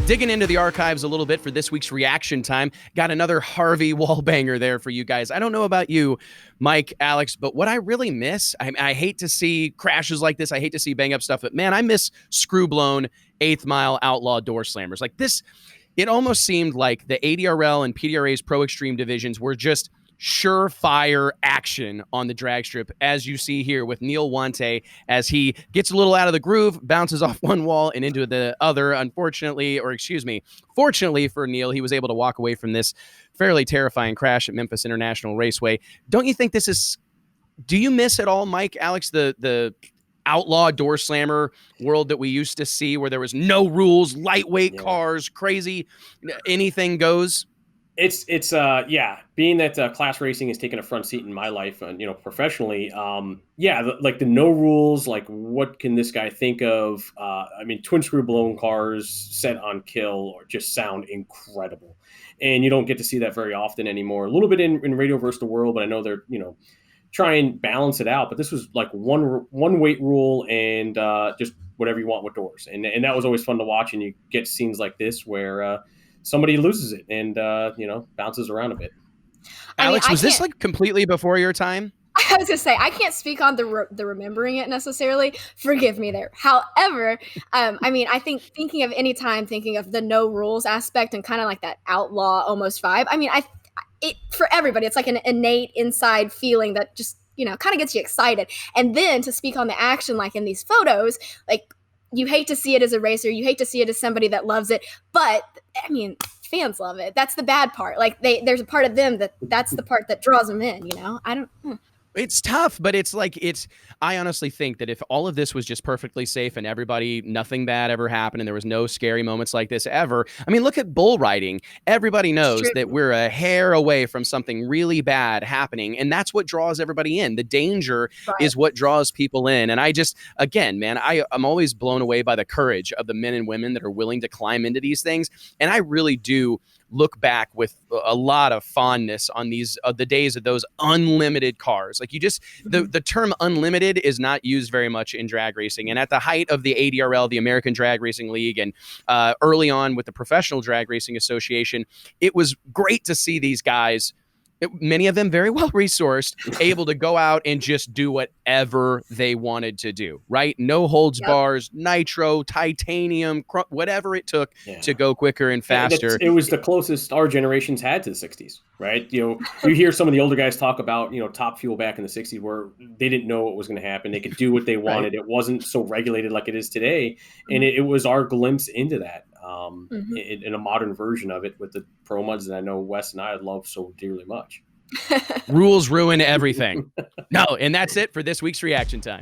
Digging into the archives a little bit for this week's reaction time. Got another Harvey wall banger there for you guys. I don't know about you, Mike, Alex, but what I really miss, I hate to see crashes like this. I hate to see bang up stuff, but man, I miss screw blown 8th mile outlaw door slammers. Like this, it almost seemed like the ADRL and PDRA's Pro Extreme divisions were just surefire action on the drag strip, as you see here with Neil Wante, as he gets a little out of the groove, bounces off one wall and into the other. Fortunately for Neil, he was able to walk away from this fairly terrifying crash at Memphis International Raceway. Don't you think do you miss at all, Mike, Alex, the outlaw door slammer world that we used to see, where there was no rules, lightweight cars, crazy, anything goes? It's being that class racing has taken a front seat in my life and, professionally. Like the no rules, like what can this guy think of? Twin screw blown cars set on kill or just sound incredible. And you don't get to see that very often anymore. A little bit in Radio versus the World, but I know they're, try and balance it out. But this was like one weight rule and just whatever you want with doors. And that was always fun to watch. And you get scenes like this where, somebody loses it and, bounces around a bit. Alex, was this like completely before your time? I was going to say, I can't speak on the remembering it necessarily. Forgive me there. However, I think thinking of the no rules aspect and kind of like that outlaw almost vibe. For everybody, it's like an innate inside feeling that just, kind of gets you excited. And then to speak on the action, like in these photos, like, you hate to see it as a racer. You hate to see it as somebody that loves it. But, fans love it. That's the bad part. Like, there's a part of them that's the part that draws them in, It's tough, but I honestly think that if all of this was just perfectly safe and nothing bad ever happened and there was no scary moments like this ever. Look at bull riding. Everybody knows that we're a hair away from something really bad happening. And that's what draws everybody in. The danger is what draws people in. And I'm always blown away by the courage of the men and women that are willing to climb into these things. And I really do look back with a lot of fondness on the days of those unlimited cars. Like the term unlimited is not used very much in drag racing. And at the height of the ADRL, the American Drag Racing League, and early on with the Professional Drag Racing Association, it was great to see these guys, many of them very well resourced, able to go out and just do whatever they wanted to do, right? No holds bars, nitro, titanium, whatever it took to go quicker and faster. It was the closest our generations had to the 60s, right? You hear some of the older guys talk about, Top Fuel back in the 60s where they didn't know what was going to happen. They could do what they wanted. It wasn't so regulated like it is today. And it was our glimpse into that. In a modern version of it with the pro mods that I know Wes and I love so dearly much. Rules ruin everything. No, and that's it for this week's reaction time.